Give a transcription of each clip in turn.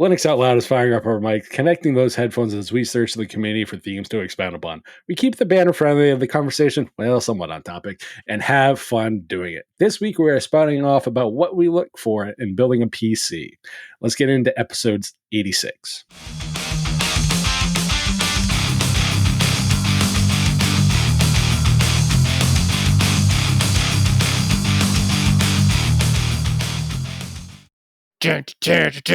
Linux Out Loud is firing up our mic, connecting those headphones as we search the community for themes to expound upon. We keep the banner friendly and the conversation, well, somewhat on topic, and have fun doing it. This week, we're spouting off about what we look for in building a PC. Let's get into episodes 86. Okay, that's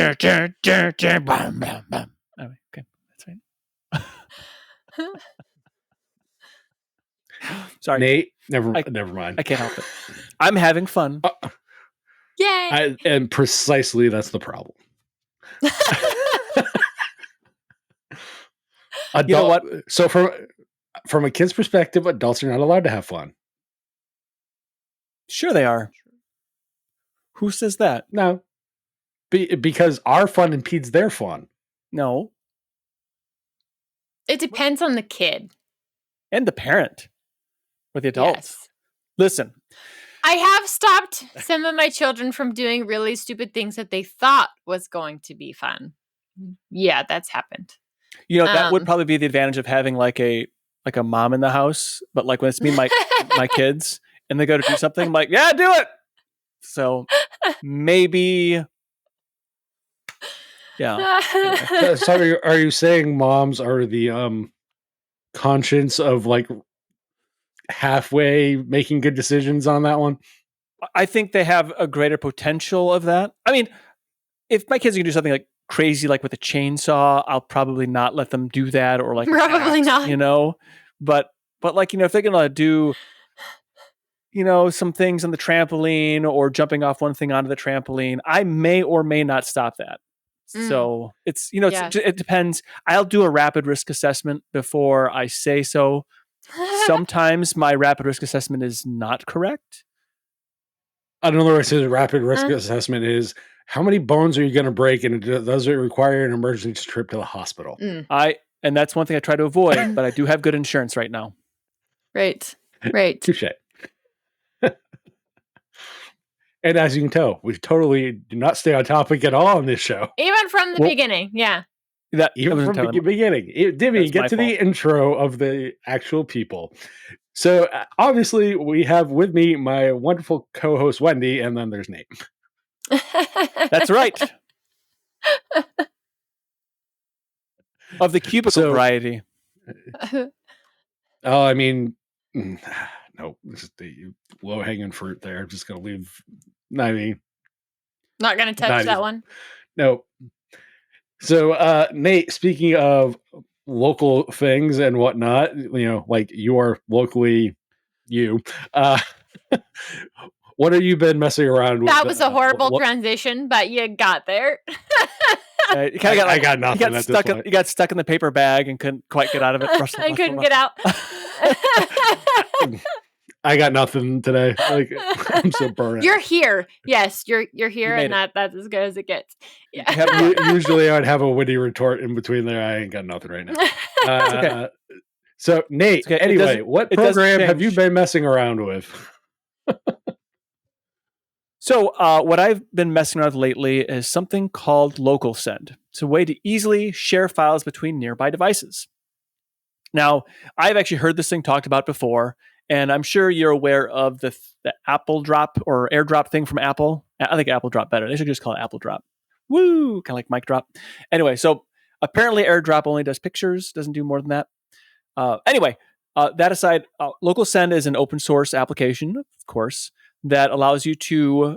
right. Sorry, Nate. Never mind. I can't help it. I'm having fun. Yay! And precisely that's the problem. You know what? So from a kid's perspective, adults are not allowed to have fun. Sure they are. Who says that? No. Because our fun impedes their fun. No. It depends on the kid. And the parent. Or the adults. Yes. Listen. I have stopped some of my children from doing really stupid things that they thought was going to be fun. Yeah, that's happened. You know, that would probably be the advantage of having like a mom in the house. But like when it's me and my kids and they go to do something, I'm like, yeah, do it. So maybe... Yeah. So are you saying moms are the conscience of like halfway making good decisions on that one? I think they have a greater potential of that. I mean, if my kids are gonna do something like crazy, like with a chainsaw, I'll probably not let them do that, or like probably not. You know, but like, you know, if they're gonna do, you know, some things on the trampoline or jumping off one thing onto the trampoline, I may or may not stop that. So it's, you know, it depends. I'll do a rapid risk assessment before I say so. Sometimes my rapid risk assessment is not correct. Another way to say the rapid risk assessment is how many bones are you going to break, and does it require an emergency trip to the hospital? And that's one thing I try to avoid, but I do have good insurance right now. Right. Touche. And as you can tell, we totally do not stay on topic at all on this show. Even from the beginning, yeah. Even from the beginning. Dimmy, get to the intro of the actual people. So obviously we have with me my wonderful co-host Wendy, and then there's Nate. That's right. Of the cubicle variety. Oh, I mean, no, this is the low-hanging fruit there. I'm just going to leave. I mean, not going to touch that one. No. So, Nate, speaking of local things and whatnot, you know, like you are locally you, what have you been messing around with? That was a horrible transition, but you got there. You kind of got, I got nothing. You got stuck in the paper bag and couldn't quite get out of it. I couldn't get out. I got nothing today. Like, I'm so burned. You're here. Yes, you're here, and that's as good as it gets. Yeah. Usually I'd have a witty retort in between there. I ain't got nothing right now. Okay. So, Nate, anyway, what program have you been messing around with? So what I've been messing around with lately is something called Local Send. It's a way to easily share files between nearby devices. Now, I've actually heard this thing talked about before, and I'm sure you're aware of the Apple Drop or AirDrop thing from Apple. I think Apple Drop better. They should just call it Apple Drop. Woo! Kind of like mic drop. Anyway, so apparently AirDrop only does pictures, doesn't do more than that. That aside, Local Send is an open source application, of course, that allows you to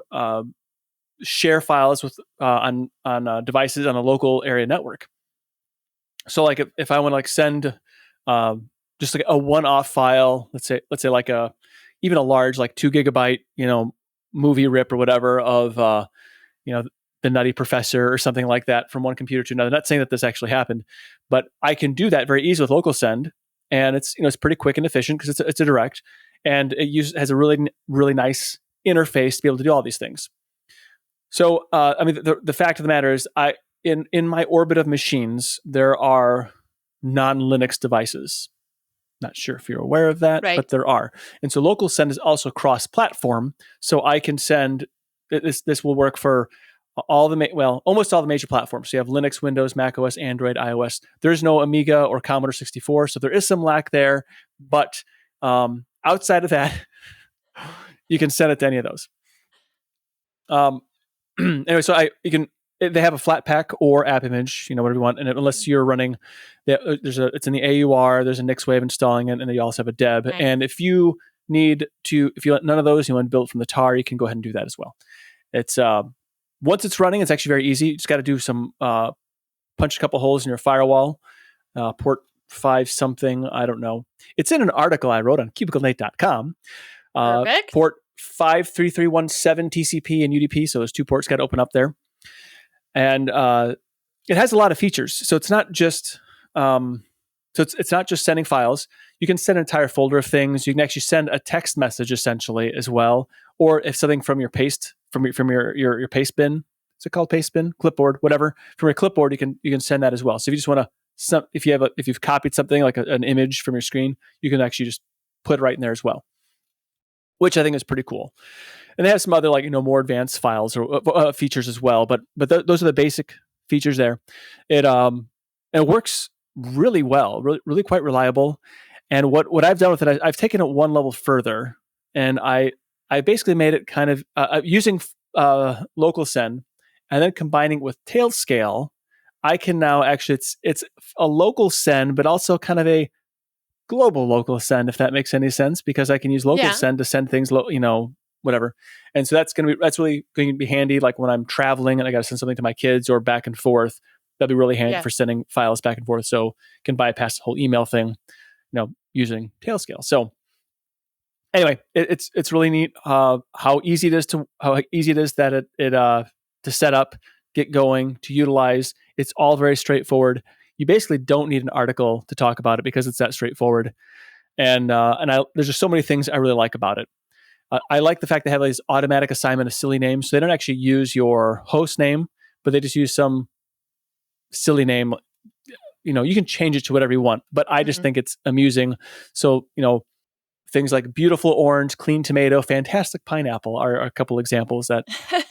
share files with on devices on a local area network. So, like, if I want to like send just like a one-off file, let's say like even a large like 2 gigabyte, you know, movie rip or whatever of you know, the Nutty Professor or something like that from one computer to another. Not saying that this actually happened, but I can do that very easily with Local Send, and it's, you know, it's pretty quick and efficient because it's a direct. And it has a really, really nice interface to be able to do all these things. So, I mean, the fact of the matter is, in my orbit of machines, there are non-Linux devices. Not sure if you're aware of that, but there are. And so Local Send is also cross-platform. So I can send, this will work for almost all the major platforms. So you have Linux, Windows, Mac OS, Android, iOS. There's no Amiga or Commodore 64, so there is some lack there. But outside of that, you can send it to any of those. Anyway, so they have a Flatpak or app image, whatever you want. And unless you're running, it's in the AUR, there's a NixWave installing it, and then you also have a Deb. Nice. And if you want none of those, you want to build from the tar, you can go ahead and do that as well. It's once it's running, it's actually very easy. You just got to do some punch a couple holes in your firewall, port 5 something, I don't know. It's in an article I wrote on cubiclenate.com. Perfect. Port 53317 TCP and UDP, so those 2 ports got to open up there. And it has a lot of features. So it's not just it's not just sending files. You can send an entire folder of things. You can actually send a text message essentially as well, or if something from your paste from your paste bin. Is it called paste bin? Clipboard, whatever. From your clipboard, you can send that as well. So if you just want to, if you've copied something like an image from your screen, you can actually just put it right in there as well, which I think is pretty cool. And they have some other more advanced files or features as well. But those are the basic features there. It works really well, really quite reliable. And what I've done with it, I've taken it one level further, and I basically made it kind of using local send and then combining with Tailscale. I can now actually it's a local send, but also kind of a global local send, if that makes any sense, because I can use local send to send things, whatever. And so that's really going to be handy. Like when I'm traveling and I got to send something to my kids or back and forth, that'd be really handy for sending files back and forth. So can bypass the whole email thing, using Tailscale. So anyway, it's really neat how easy it is that it to set up, get going, to utilize. It's all very straightforward. You basically don't need an article to talk about it because it's that straightforward. And there's just so many things I really like about it. I like the fact they have this automatic assignment of silly names. So they don't actually use your host name, but they just use some silly name. You can change it to whatever you want, but I just think it's amusing. So, things like beautiful orange, clean tomato, fantastic pineapple are a couple examples that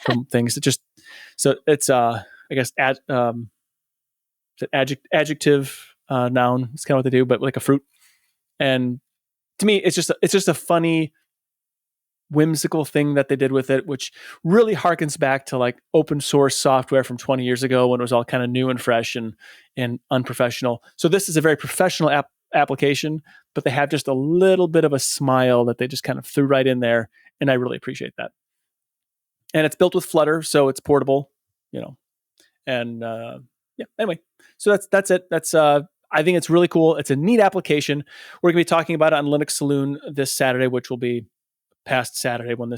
from things that just, so it's, I guess, adjective, noun. It's kind of what they do, but like a fruit. And to me, it's just a funny, whimsical thing that they did with it, which really harkens back to open source software from 20 years ago when it was all kind of new and fresh and unprofessional. So this is a very professional application, but they have just a little bit of a smile that they just kind of threw right in there. And I really appreciate that. And it's built with Flutter, so it's portable, and anyway, so that's it. That's, I think it's really cool. It's a neat application. We're going to be talking about it on Linux Saloon this Saturday, which will be past Saturday when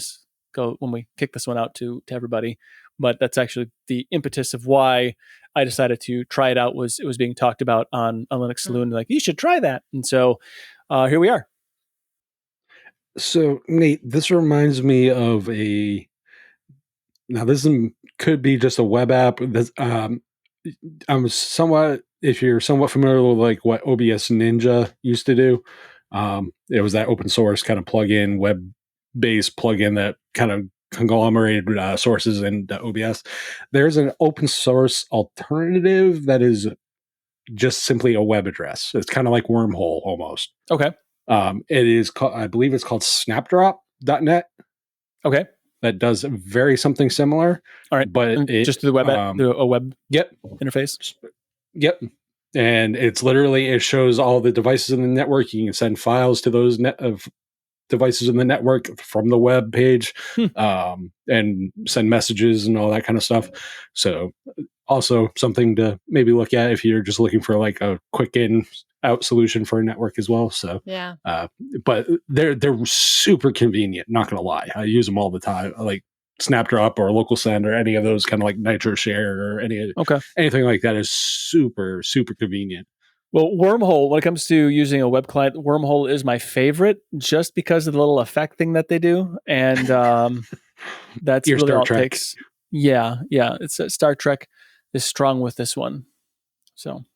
we kick this one out to everybody. But that's actually the impetus of why I decided to try it out. It was being talked about on Linux Saloon, you should try that. And so here we are. So Nate, this reminds me of now this could be just a web app. If you're somewhat familiar with what OBS Ninja used to do, it was that open source kind of plugin, web-based plugin that kind of conglomerated sources in OBS. There's an open source alternative that is just simply a web address. It's kind of like Wormhole almost. Okay. It is called, I believe it's called snapdrop.net. Okay. That does something similar. All right. But just through the web, a web interface. Yep. And it's literally, it shows all the devices in the network. You can send files to those devices in the network from the web page, and send messages and all that kind of stuff. So also something to maybe look at if you're just looking for a quick in out solution for a network as well. So yeah, but they're super convenient. Not gonna lie, I use them all the time. Like Snapdrop or Local Send or any of those kind of Nitro Share or anything like that is super convenient. Well, Wormhole, when it comes to using a web client, Wormhole is my favorite just because of the little effect thing that they do. And that's Your really Star all Trek. it takes. Yeah. It's Star Trek is strong with this one. So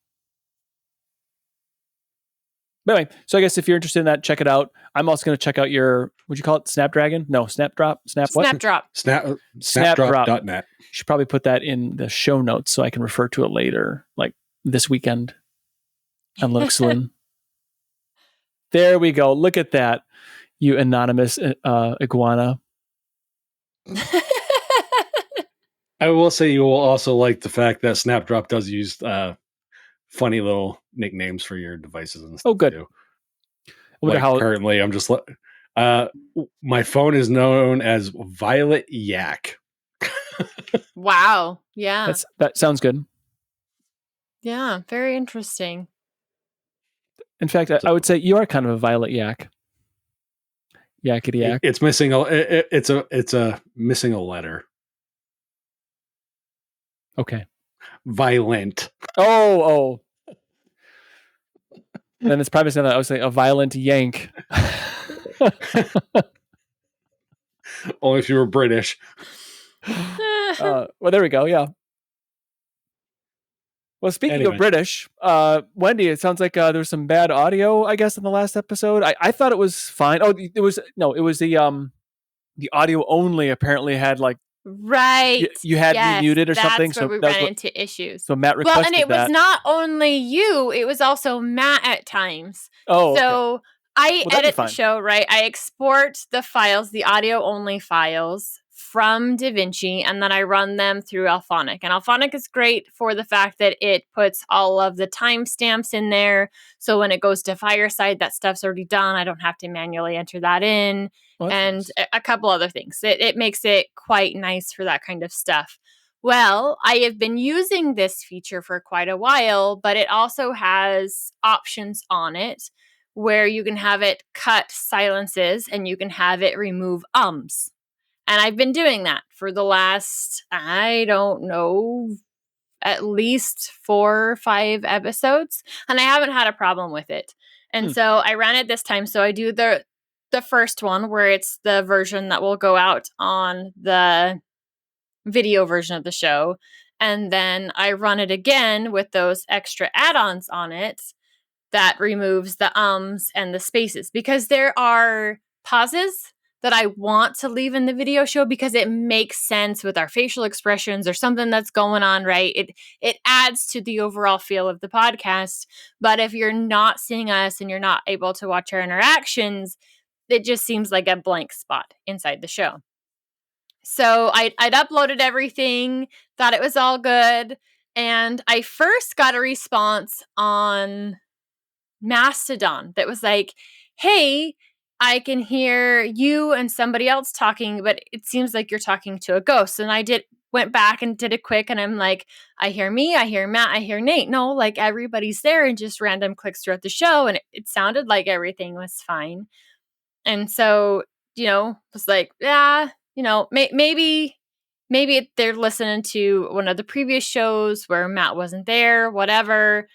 But anyway, so I guess if you're interested in that, check it out. I'm also going to check out your, would you call it Snapdragon? No, Snapdrop? What? Snapdrop. Snapdrop.net. Should probably put that in the show notes so I can refer to it later, like this weekend on Linux Saloon. There we go. Look at that, you anonymous iguana. I will say you will also like the fact that Snapdrop does use funny little nicknames for your devices and stuff. Oh, good. Too. I wonder how currently I'm just my phone is known as Violet Yak. Wow. Yeah. that sounds good. Yeah. Very interesting. In fact, I would say you are kind of a violet yak. Yakety yak. It's missing it's a missing a letter. Okay. Violent. Oh. Then it's probably something I was saying a violent yank. Only if you were British. Well, there we go. Yeah. Well, speaking of British, Wendy, it sounds like there was some bad audio, I guess, in the last episode. I thought it was fine. Oh, it was the audio only apparently had like right. You had me muted or something. That's where we ran into issues. So Matt requested and it was not only you; it was also Matt at times. Oh, so okay. I edit the show, right? I export the files, the audio only files from DaVinci, and then I run them through Alphonic. And Alphonic is great for the fact that it puts all of the timestamps in there. So when it goes to Fireside, that stuff's already done. I don't have to manually enter that in. And nice. A couple other things. It makes it quite nice for that kind of stuff. Well, I have been using this feature for quite a while, but it also has options on it where you can have it cut silences and you can have it remove ums. And I've been doing that for the last, I don't know, at least 4 or 5 episodes. And I haven't had a problem with it. And so I ran it this time. So I do the first one where it's the version that will go out on the video version of the show. And then I run it again with those extra add-ons on it that removes the ums and the spaces. Because there are pauses that I want to leave in the video show because it makes sense with our facial expressions or something that's going on, right? It adds to the overall feel of the podcast. But if you're not seeing us and you're not able to watch our interactions, it just seems like a blank spot inside the show. So I'd uploaded everything, thought it was all good. And I first got a response on Mastodon that was like, hey, I can hear you and somebody else talking, but it seems like you're talking to a ghost. And I went back and did it quick. And I'm like, I hear me, I hear Matt, I hear Nate. No, like everybody's there, and just random clicks throughout the show. And it sounded like everything was fine. And so, was like, yeah, maybe they're listening to one of the previous shows where Matt wasn't there, whatever.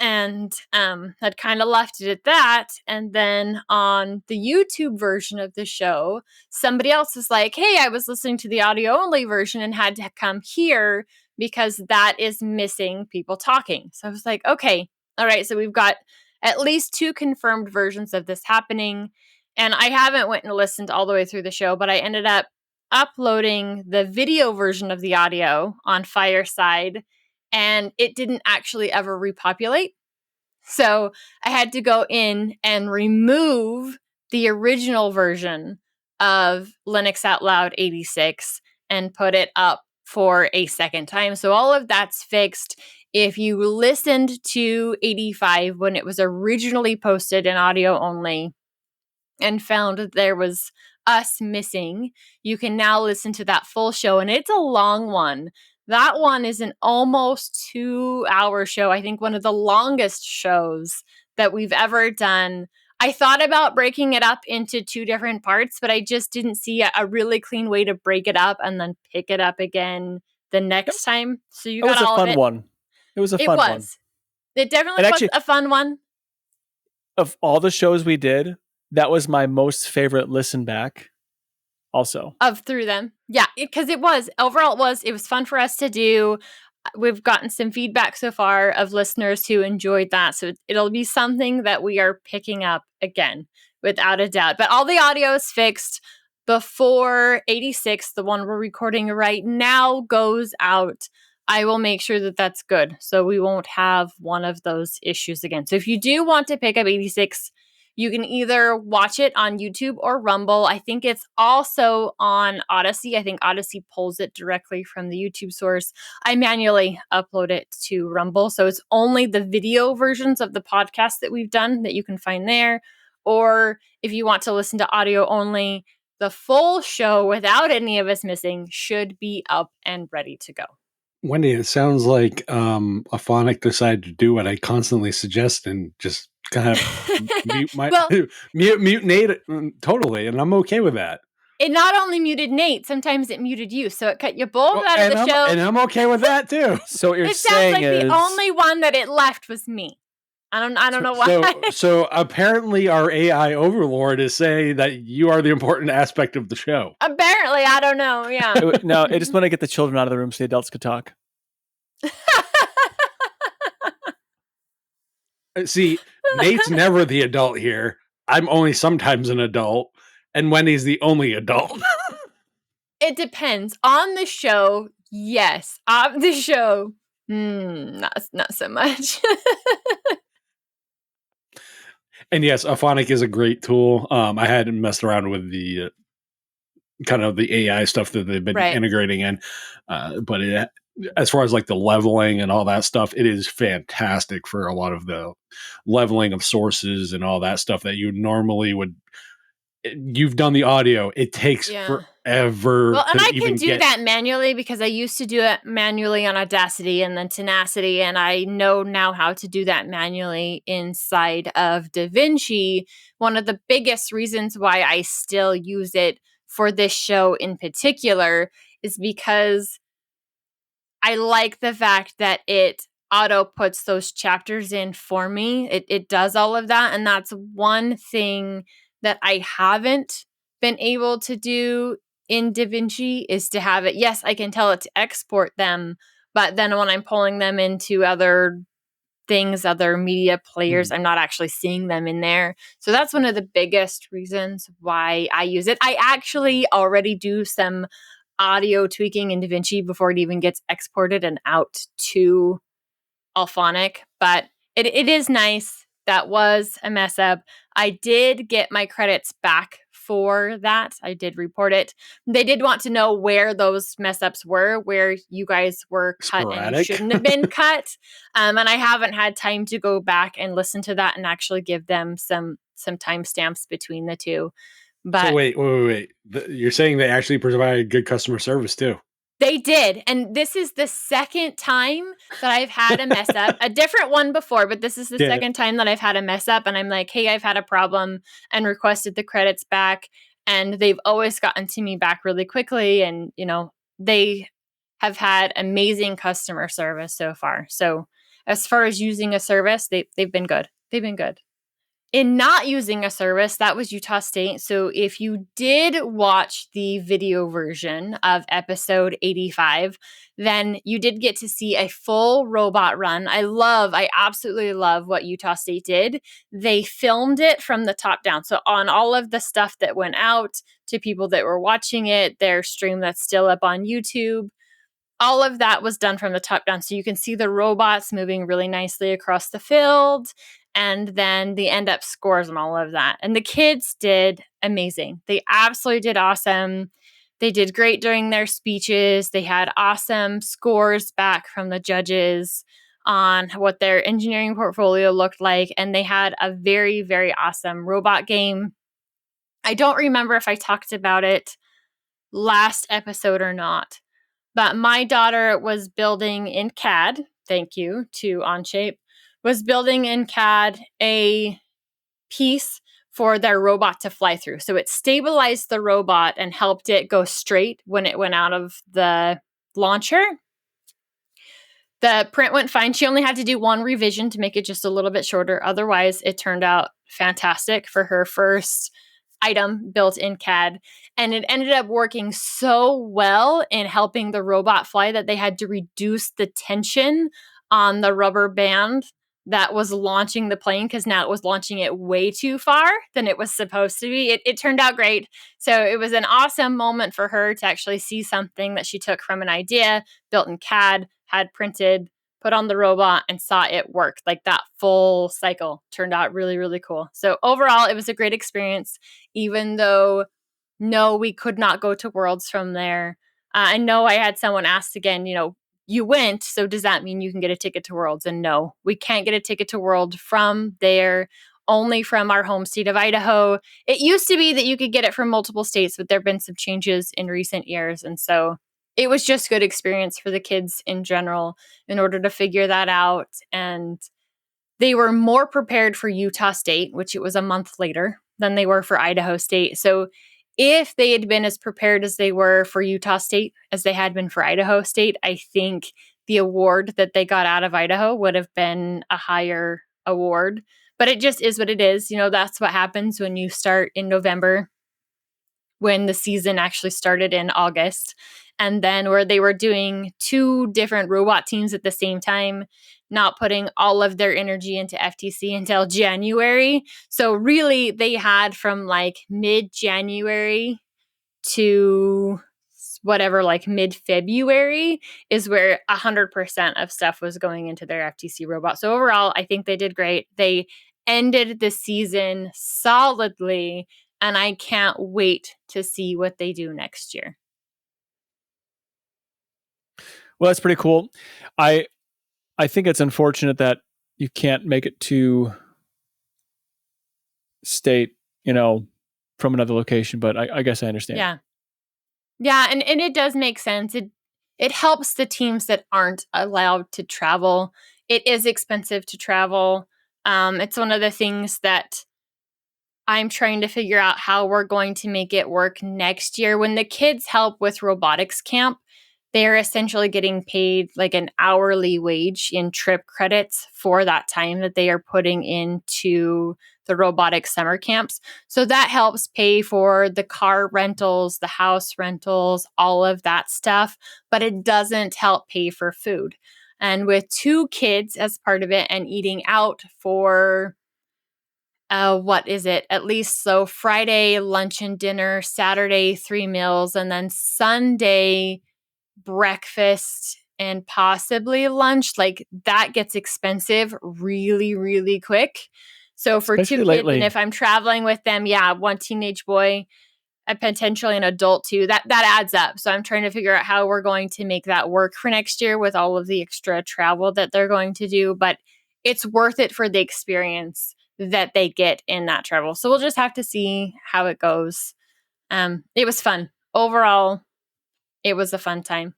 And had kind of left it at that. And then on the YouTube version of the show, somebody else was like, hey, I was listening to the audio only version and had to come here because that is missing people talking. So I was like, okay, all right. So we've got at least 2 confirmed versions of this happening. And I haven't went and listened all the way through the show, but I ended up uploading the video version of the audio on Fireside, and it didn't actually ever repopulate. So I had to go in and remove the original version of Linux Out Loud 86 and put it up for a second time. So all of that's fixed. If you listened to 85 when it was originally posted in audio only and found that there was us missing, you can now listen to that full show. And it's a long one. That one is an almost 2-hour show. I think one of the longest shows that we've ever done. I thought about breaking it up into 2 different parts, but I just didn't see a really clean way to break it up and then pick it up again the next time. So you got all of it. It was a fun one. It was a fun one. It definitely was a fun one. Of all the shows we did, that was my most favorite listen back. Also, through them, yeah, because it was fun for us to do. we've gotten some feedback so far of listeners who enjoyed that. So it'll be something that we are picking up again, without a doubt. But all the audio is fixed before 86, the one we're recording right now, goes out. I will make sure that that's good, so we won't have one of those issues again. So if you do want to pick up 86, you can either watch it on YouTube or Rumble. I think it's also on Odyssey. I think Odyssey pulls it directly from the YouTube source. I manually upload it to Rumble, so it's only the video versions of the podcast that we've done that you can find there. Or if you want to listen to audio only, the full show without any of us missing should be up and ready to go. Wendy, it sounds like Aphonic decided to do what I constantly suggest and just kind of mute my Well, mute Nate totally, and I'm okay with that. it not only muted Nate, sometimes it muted you, so it cut you both out of the show. And I'm okay with that too. So what you're It sounds saying like is the only one that it left was me. I don't know why. So apparently our AI overlord is saying that you are the important aspect of the show. Apparently, I don't know. Yeah. no, I just want to get the children out of the room so the adults could talk. See, Nate's never the adult here. I'm only sometimes an adult, and Wendy's the only adult. It depends. On the show, yes. Off the show, not so much. And yes, Aphonic is a great tool. I hadn't messed around with the kind of the AI stuff that they've been integrating in, but as far as like the leveling and all that stuff, it is fantastic for a lot of the leveling of sources and all that stuff that you normally would. You've done the audio. It takes forever. Well, and I can do that manually because I used to do it manually on Audacity and then Tenacity, and I know now how to do that manually inside of DaVinci. One of the biggest reasons why I still use it for this show in particular is because I like the fact that it auto puts those chapters in for me. It does all of that, and that's one thing that I haven't been able to do in DaVinci is to have it. Yes, I can tell it to export them, but then when I'm pulling them into other things, other media players, I'm not actually seeing them in there. So that's one of the biggest reasons why I use it. I actually already do some audio tweaking in DaVinci before it even gets exported and out to Alphonic, but it is nice. That was a mess up. I did get my credits back for that. I did report it. They did want to know where those mess ups were, where you guys were cut and you shouldn't have been cut. And I haven't had time to go back and listen to that and actually give them some timestamps between the two. But so wait. You're saying they actually provide good customer service too? They did. And this is the second time that I've had a mess up. A different one before, but this is the second time that I've had a mess up. And I'm like, hey, I've had a problem, and requested the credits back. And they've always gotten to me back really quickly. And, they have had amazing customer service so far. So as far as using a service, they've been good. They've been good. In not using a service, that was Utah State. So if you did watch the video version of episode 85, then you did get to see a full robot run. I absolutely love what Utah State did. They filmed it from the top down. So on all of the stuff that went out to people that were watching it, their stream that's still up on YouTube, all of that was done from the top down. So you can see the robots moving really nicely across the field, and then the end up scores and all of that. And the kids did amazing. They absolutely did awesome. They did great during their speeches. They had awesome scores back from the judges on what their engineering portfolio looked like. And they had a very, very awesome robot game. I don't remember if I talked about it last episode or not, but my daughter was building in CAD. Thank you to Onshape. Was building in CAD a piece for their robot to fly through. So it stabilized the robot and helped it go straight when it went out of the launcher. The print went fine. She only had to do one revision to make it just a little bit shorter. Otherwise, it turned out fantastic for her first item built in CAD. And it ended up working so well in helping the robot fly that they had to reduce the tension on the rubber band that was launching the plane, because now it was launching it way too far than it was supposed to be. It turned out great. So it was an awesome moment for her to actually see something that she took from an idea built in CAD, had printed, put on the robot, and saw it work. Like that full cycle turned out really, really cool. So overall, it was a great experience, even though no, we could not go to Worlds from there. I know I had someone ask again, you went, so does that mean you can get a ticket to Worlds? And no, we can't get a ticket to World from there, only from our home state of Idaho. It used to be that you could get it from multiple states, but there have been some changes in recent years. And so it was just good experience for the kids in general in order to figure that out. And they were more prepared for Utah State, which it was a month later, than they were for Idaho State. So if they had been as prepared as they were for Utah State as they had been for Idaho State, I think the award that they got out of Idaho would have been a higher award. But it just is what it is. That's what happens when you start in November, when the season actually started in August. And then where they were doing 2 different robot teams at the same time, not putting all of their energy into FTC until January. So really they had from like mid-January to whatever, like mid-February is where 100% of stuff was going into their FTC robot. So overall, I think they did great. They ended the season solidly, and I can't wait to see what they do next year. Well, that's pretty cool. I think it's unfortunate that you can't make it to state, from another location, but I guess I understand. Yeah. Yeah, and it does make sense. It helps the teams that aren't allowed to travel. It is expensive to travel. It's one of the things that I'm trying to figure out how we're going to make it work next year. When the kids help with robotics camp, they're essentially getting paid like an hourly wage in trip credits for that time that they are putting into the robotic summer camps. So that helps pay for the car rentals, the house rentals, all of that stuff, but it doesn't help pay for food. And with 2 kids as part of it and eating out for what is it? At least so Friday lunch and dinner, Saturday 3 meals, and then Sunday breakfast and possibly lunch. Like that gets expensive really, really quick. So for Especially 2 kids, lately. and if I'm traveling with them, yeah, 1 teenage boy and potentially an adult too, that adds up. So I'm trying to figure out how we're going to make that work for next year with all of the extra travel that they're going to do. But it's worth it for the experience that they get in that travel. So we'll just have to see how it goes. It was fun. Overall, it was a fun time.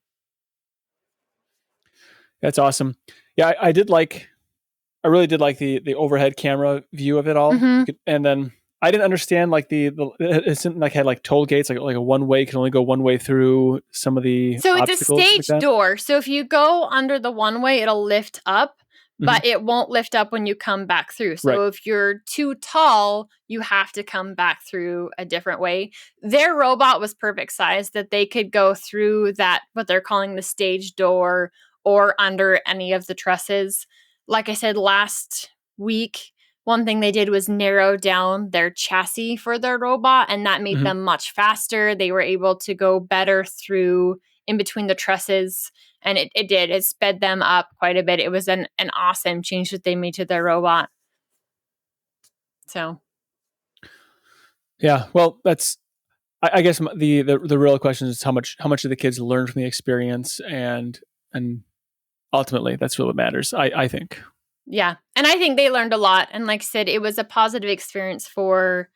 That's awesome. Yeah, I really did like the overhead camera view of it all. Mhm. And then I didn't understand like it seemed like had like toll gates, like a one way, can only go one way through some of the So it's a obstacles like stage that. door. So if you go under the one way, it'll lift up, but it won't lift up when you come back through. So Right. if you're too tall, you have to come back through a different way. Their robot was perfect size that they could go through that, what they're calling the stage door, or under any of the trusses. Like I said last week, one thing they did was narrow down their chassis for their robot, and that made Mhm. them much faster. They were able to go better through in between the trusses, and it sped them up quite a bit. It was an awesome change that they made to their robot. So Yeah. Well, that's I guess the real question is how much do the kids learn from the experience, and ultimately that's really what matters. I think. yeah, and I think they learned a lot. And like I said, it was a positive experience for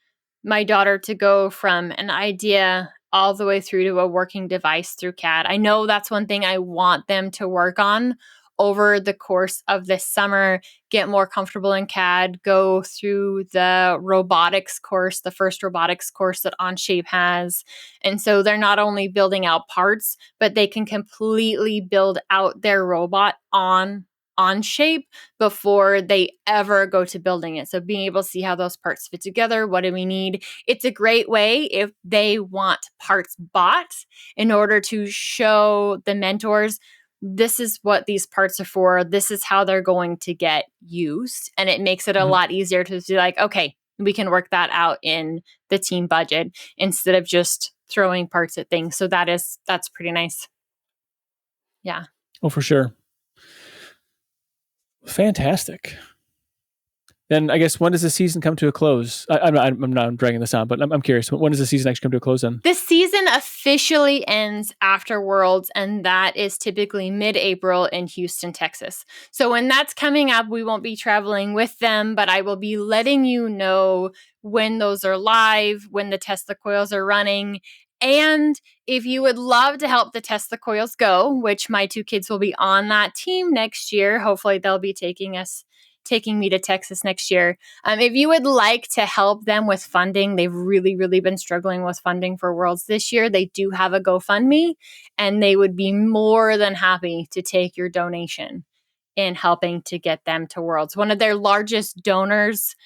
my daughter to go from an idea all the way through to a working device through CAD. I know that's one thing I want them to work on over the course of this summer, get more comfortable in CAD, go through the robotics course, the first robotics course that OnShape has. And so they're not only building out parts, but they can completely build out their robot on on shape before they ever go to building it. So being able to see how those parts fit together, what do we need? It's a great way if they want parts bought in order to show the mentors, this is what these parts are for. This is how they're going to get used. And it makes it a lot easier to be like, okay, we can work that out in the team budget instead of just throwing parts at things. So that's pretty nice. Yeah. Oh, for sure. Fantastic. Then I guess when does the season come to a close? I'm not dragging this on, but I'm curious. When does the season actually come to a close then? The season officially ends after Worlds, and that is typically mid-April in Houston, Texas. So when that's coming up, we won't be traveling with them, but I will be letting you know when those are live, when the Tesla coils are running. And if you would love to help the Tesla coils go, which my 2 kids will be on that team next year, hopefully they'll be taking me to Texas next year. If you would like to help them with funding, they've really, really been struggling with funding for Worlds this year. They do have a GoFundMe, and they would be more than happy to take your donation in helping to get them to Worlds. One of their largest donors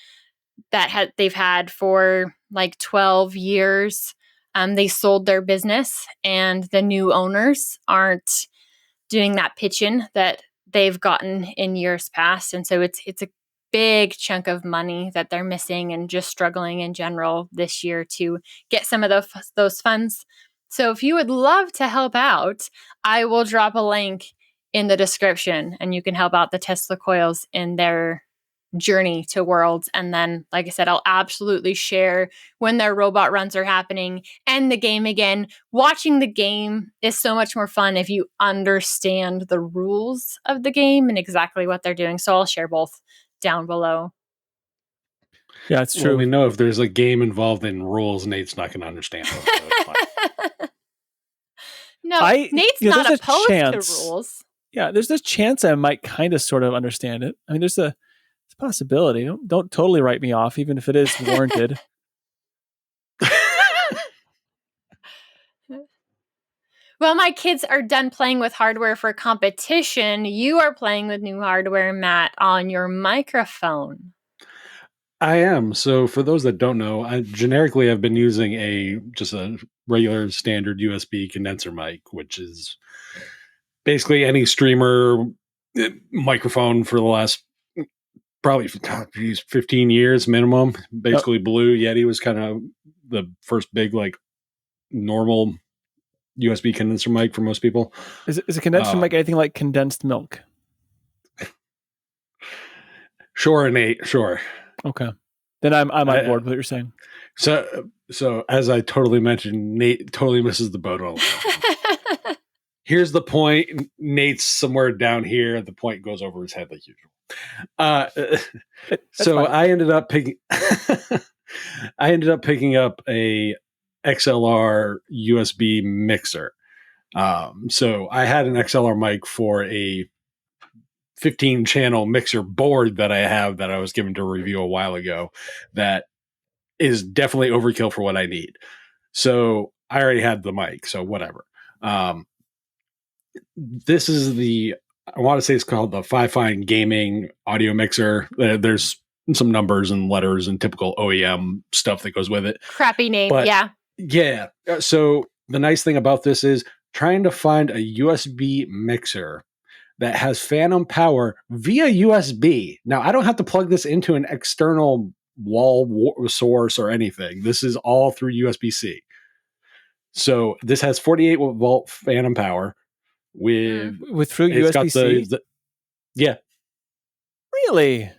that they've had for like 12 years, they sold their business, and the new owners aren't doing that pitch-in that they've gotten in years past. And so it's a big chunk of money that they're missing and just struggling in general this year to get some of those funds. So if you would love to help out, I will drop a link in the description, and you can help out the Tesla coils in their journey to Worlds. And then, like I said, I'll absolutely share when their robot runs are happening and the game again. Watching the game is so much more fun if you understand the rules of the game and exactly what they're doing. So I'll share both down below. Yeah, it's true. Well, we know if there's a game involved in rules, Nate's not going to understand them. So it's fine. No, Nate's not opposed to rules. Yeah, there's this chance I might kind of sort of understand it. I mean, there's a possibility. Don't totally write me off, even if it is warranted. Well, my kids are done playing with hardware for competition. You are playing with new hardware, Matt, on your microphone. I am. So for those that don't know, generically I've been using just a regular standard USB condenser mic, which is basically any streamer microphone for the last probably 15 years minimum. Basically, Blue Yeti was kind of the first big like normal USB condenser mic for most people. Is a condenser mic anything like condensed milk? Sure, Nate. Sure. Okay. Then I'm on board with what you're saying. So as I totally mentioned, Nate totally misses the boat all the time. Here's the point. Nate's somewhere down here. The point goes over his head like usual. So fine. I ended up picking up a XLR USB mixer. So I had an XLR mic for a 15 channel mixer board that I have that I was given to review a while ago that is definitely overkill for what I need. So I already had the mic, so whatever. This is I want to say it's called the Fifine gaming audio mixer. There's some numbers and letters and typical OEM stuff that goes with it. Crappy name, but yeah. Yeah. So the nice thing about this is trying to find a USB mixer that has phantom power via USB. Now, I don't have to plug this into an external wall source or anything. This is all through USB-C. So this has 48 volt phantom power with through USB-C. Yeah. Really?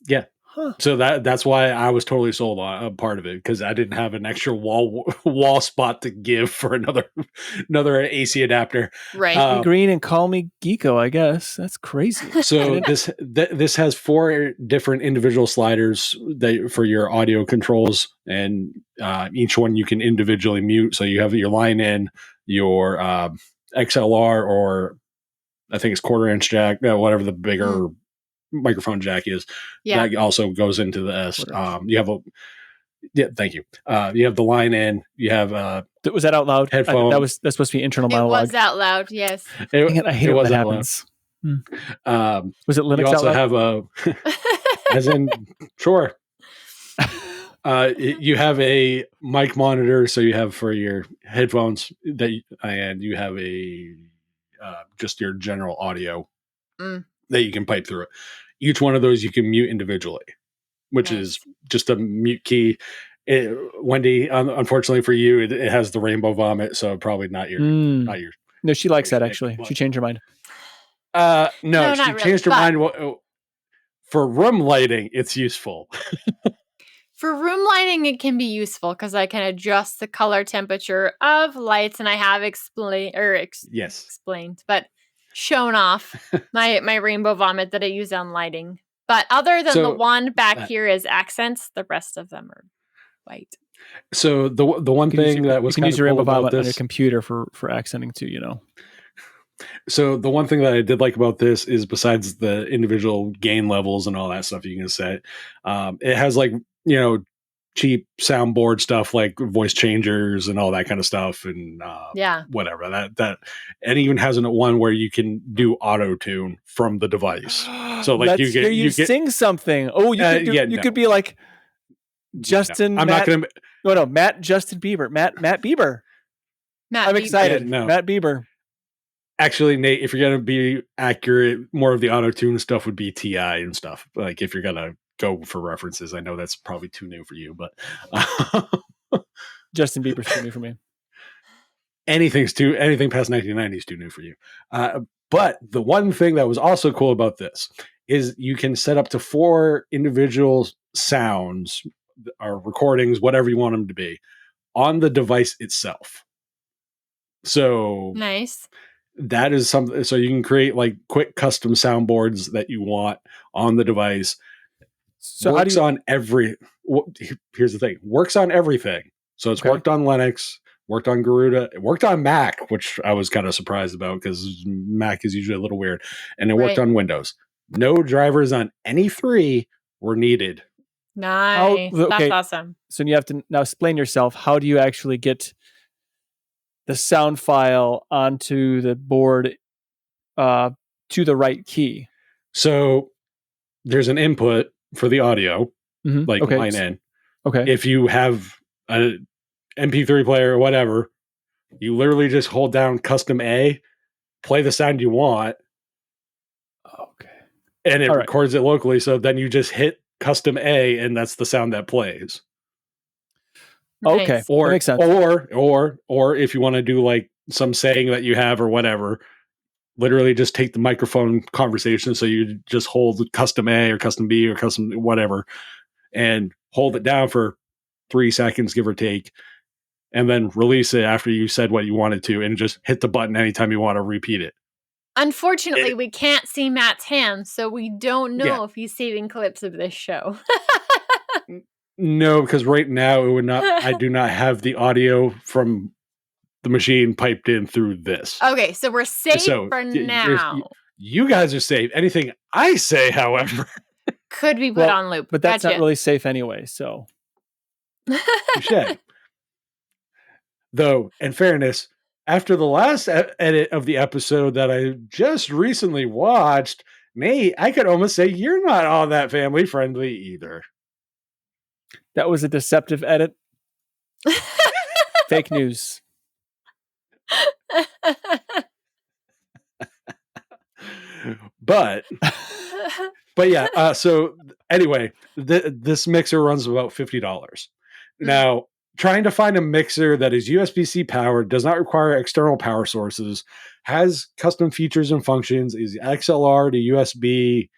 Yeah. Huh. So that's why I was totally sold on a part of it, because I didn't have an extra wall spot to give for another AC adapter. Right. Green and call me Geeko, I guess. That's crazy. So this has 4 different individual sliders for your audio controls, and each one you can individually mute. So you have your line in, your XLR, or I think it's 1/4 inch jack, whatever the bigger microphone jack is. Yeah. That also goes into the S. You have thank you. You have the line in. You have was that out loud? Headphone. That's supposed to be internal monologue. It was out loud. Yes. I hate it when that happens. Was it Linux You out also loud? have a, as in, sure. You have a mic monitor, so you have for your headphones and you have a just your general audio that you can pipe through it. Each one of those you can mute individually, which is just a mute key. Wendy, unfortunately for you, it has the rainbow vomit, so probably not your. No, she likes that actually. She changed her mind. No, she not changed her really, mind. For room lighting, it's useful. For room lighting, it can be useful because I can adjust the color temperature of lights, and I have explained, but shown off my rainbow vomit that I use on lighting. But other than the one back here is accents, the rest of them are white. So the one thing that was you can kind use of your cool rainbow about vomit on this your computer for accenting too, you know. So the one thing that I did like about this is besides the individual gain levels and all that stuff you can set, it has like, cheap soundboard stuff like voice changers and all that kind of stuff. And whatever that, and even has one where you can do auto tune from the device. So like Let's hear you sing something. Oh, you could be like Justin. No, I'm not going to. No, Matt Justin Bieber. Matt Bieber. I'm excited. No. Matt Bieber. Actually, Nate, if you're going to be accurate, more of the auto-tune stuff would be TI and stuff. Like if you're going to go for references, I know that's probably too new for you, but Justin Bieber's too new for me. Anything past 1990 is too new for you. But the one thing that was also cool about this is you can set up to 4 individual sounds or recordings, whatever you want them to be, on the device itself. So nice. That is something. So you can create like quick custom soundboards that you want on the device. So works on every. Here's the thing: works on everything. So it's worked on Linux, worked on Garuda, it worked on Mac, which I was kind of surprised about because Mac is usually a little weird, and it worked on Windows. No drivers on any 3 were needed. Nice. That's awesome. So you have to now explain yourself. How do you actually get the sound file onto the board to the right key? So there's an input for the audio, like line in. Okay. If you have an MP3 player or whatever, you literally just hold down custom A, play the sound you want. Okay. And it records it locally. So then you just hit custom A and that's the sound that plays. Okay. Nice. Or that makes sense. Or if you want to do like some saying that you have or whatever, literally just take the microphone conversation. So you just hold custom A or custom B or custom whatever and hold it down for 3 seconds, give or take, and then release it after you said what you wanted to and just hit the button anytime you want to repeat it. Unfortunately, we can't see Matt's hands, so we don't know if he's saving clips of this show. No, because right now it would not. I do not have the audio from the machine piped in through this. Okay, so we're safe for now. You guys are safe. Anything I say, however, could be put on loop. But that's not really safe anyway. So, though, in fairness, after the last edit of the episode that I just recently watched, Nate, I could almost say you're not all that family friendly either. That was a deceptive edit. Fake news. But yeah. So anyway, this mixer runs about $50. Now, trying to find a mixer that is USB-C powered, does not require external power sources, has custom features and functions, is XLR to USB,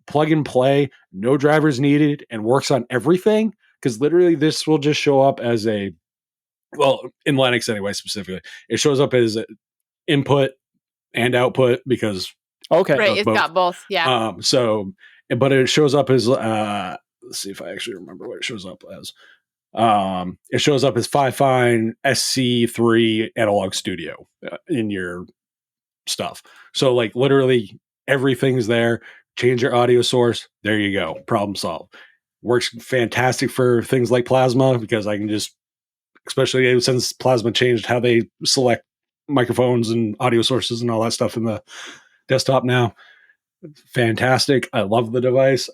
plug and play, no drivers needed, and works on everything. Because literally, this will just show up as in Linux anyway, specifically, it shows up as input and output because right, it's got both. Yeah. But it shows up as let's see if I actually remember what it shows up as. It shows up as Fifine SC3 Analog Studio in your stuff. So like literally everything's there. Change your audio source. There you go. Problem solved. Works fantastic for things like Plasma because I can just, especially since Plasma changed how they select microphones and audio sources and all that stuff in the desktop now. Fantastic. I love the device.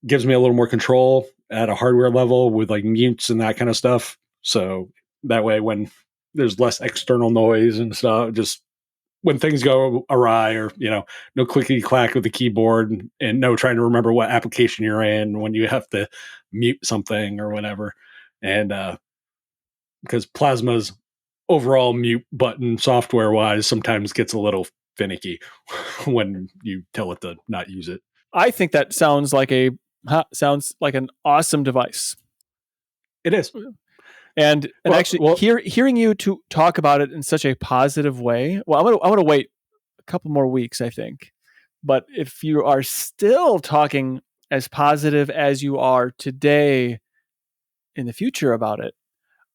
Gives me a little more control at a hardware level with like mutes and that kind of stuff. So that way, when there's less external noise and stuff, just when things go awry, or no clickety clack with the keyboard, and no trying to remember what application you're in when you have to mute something or whatever. And because Plasma's overall mute button software wise sometimes gets a little finicky when you tell it to not use it. I think that sounds like an awesome device. It is. And hearing you to talk about it in such a positive way. Well, I'm gonna wait a couple more weeks, I think. But if you are still talking as positive as you are today in the future about it,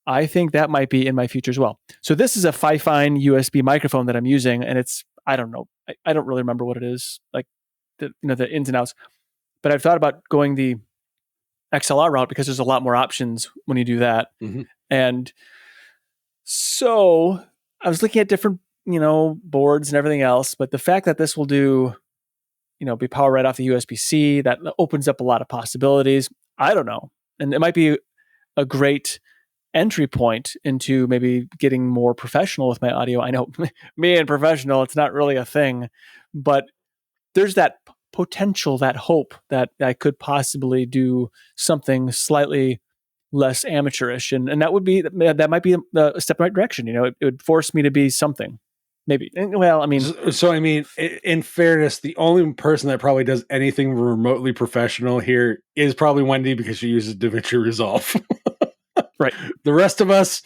I think that might be in my future as well. So this is a Fifine USB microphone that I'm using, and it's, I don't know, I don't really remember what it is, like the ins and outs. But I've thought about going the XLR route because there's a lot more options when you do that. Mm-hmm. And so I was looking at different, boards and everything else, but the fact that this will do, be powered right off the USB-C, that opens up a lot of possibilities. I don't know. And it might be a great entry point into maybe getting more professional with my audio. I know me and professional, it's not really a thing, but there's that potential, that hope that I could possibly do something slightly less amateurish. And that might be a step in the right direction. It would force me to be something. Maybe. Well, I mean... So, I mean, in fairness, the only person that probably does anything remotely professional here is probably Wendy, because she uses DaVinci Resolve. Right. The rest of us,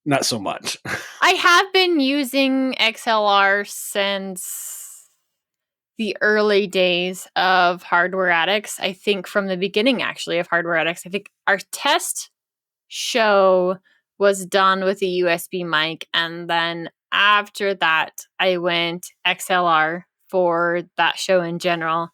not so much. I have been using XLR since the early days of Hardware Addicts. I think from the beginning, actually, of Hardware Addicts. I think our test show was done with a USB mic, and then after that, I went XLR for that show in general.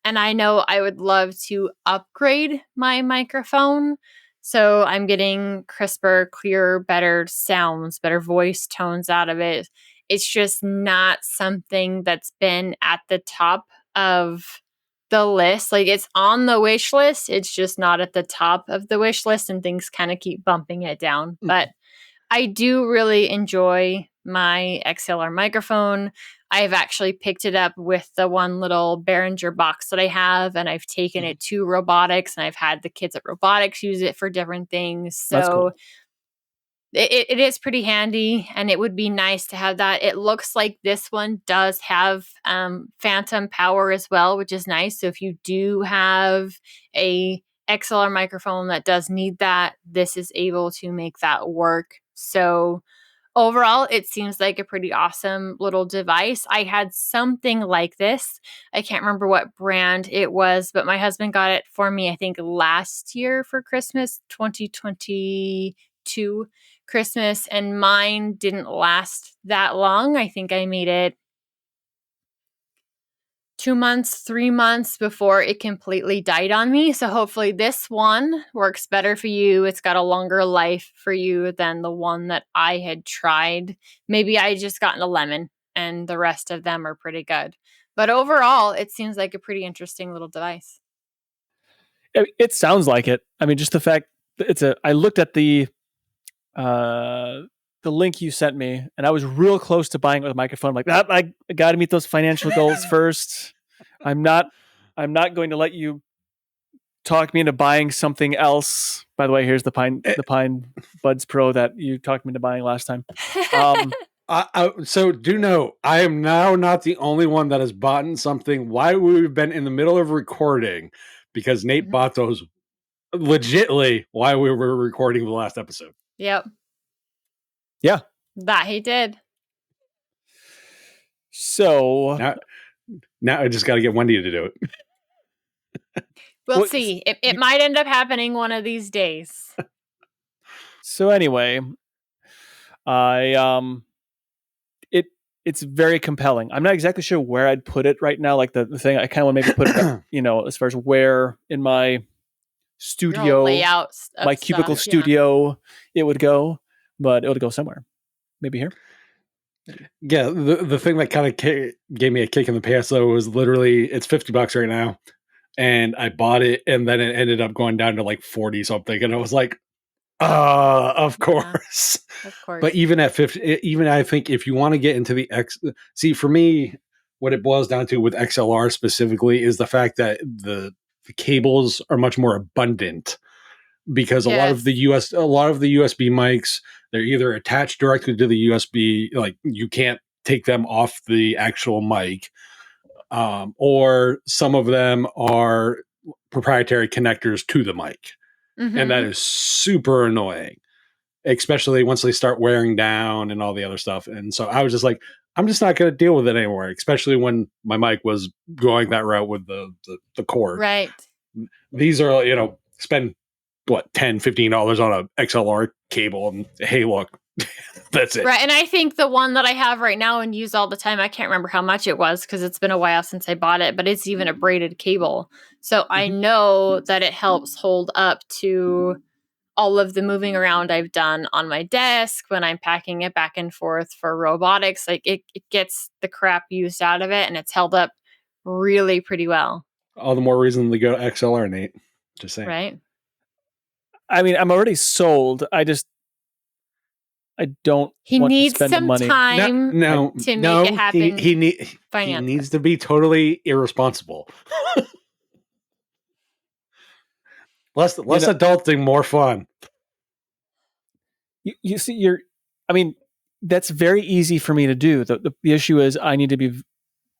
And I know I would love to upgrade my microphone. So I'm getting crisper, clearer, better sounds, better voice tones out of it. It's just not something that's been at the top of the list. Like, it's on the wish list. It's just not at the top of the wish list, and things kind of keep bumping it down. Mm-hmm. But I do really enjoy my XLR microphone. I've actually picked it up with the one little Behringer box that I have, and I've taken it to robotics, and I've had the kids at robotics use it for different things. So that's cool. It is pretty handy, and it would be nice to have that. It looks like this one does have phantom power as well, which is nice. So if you do have a XLR microphone that does need that, this is able to make that work. So overall, it seems like a pretty awesome little device. I had something like this. I can't remember what brand it was, but my husband got it for me, I think, last year for Christmas, 2022 Christmas, and mine didn't last that long. I think I made it 2 months, 3 months before it completely died on me. So hopefully this one works better for you. It's got a longer life for you than the one that I had tried. Maybe I just gotten a lemon, and the rest of them are pretty good. But overall, it seems like a pretty interesting little device. It sounds like it. I mean, just the fact that I looked at the link you sent me, and I was real close to buying it with a microphone. I'm like, I got to meet those financial goals first. I'm not going to let you talk me into buying something else. By the way, here's the Pine Buds Pro that you talked me into buying last time. So do know, I am now not the only one that has bought something while we've been in the middle of recording, because Nate bought those legitly while we were recording the last episode. Yep. Yeah. That he did. So now I just got to get Wendy to do it. We'll see. It might end up happening one of these days. So anyway, it's very compelling. I'm not exactly sure where I'd put it right now. Like the thing, I kind of want to maybe put it, as far as where in my studio, layout, my cubicle studio, it would go, but it would go somewhere. Maybe here. Yeah, the thing that kind of gave me a kick in the pants though was literally it's $50 right now, and I bought it, and then it ended up going down to like 40 something, and I was like, of Yeah, course. of But course. even at 50, even I think if you want to get into the see for me, what it boils down to with XLR specifically is the fact that the cables are much more abundant because Yes. a lot of the USB mics, they're either attached directly to the USB, like you can't take them off the actual mic, or some of them are proprietary connectors to the mic, and that Mm-hmm. is super annoying, especially once they start wearing down and all the other stuff. And so I was just like, I'm just not going to deal with it anymore, especially when my mic was going that route with the cord. Right. These are, spend what, $10-15 on a XLR cable, and hey, look, that's it. Right. And I think the one that I have right now and use all the time, I can't remember how much it was because it's been a while since I bought it, but it's even a braided cable. So I Mhm. know that it helps hold up to all of the moving around I've done on my desk when I'm packing it back and forth for robotics. Like it gets the crap used out of it and it's held up really pretty well. All the more reason to go to XLR, Nate. Just saying. Right. I mean, I'm already sold. I don't He want to needs spend the some money. time No, to make it no. happen He financially. needs to be totally irresponsible. Less You know, adulting, more fun. you see, I mean, that's very easy for me to do. The issue is I need to be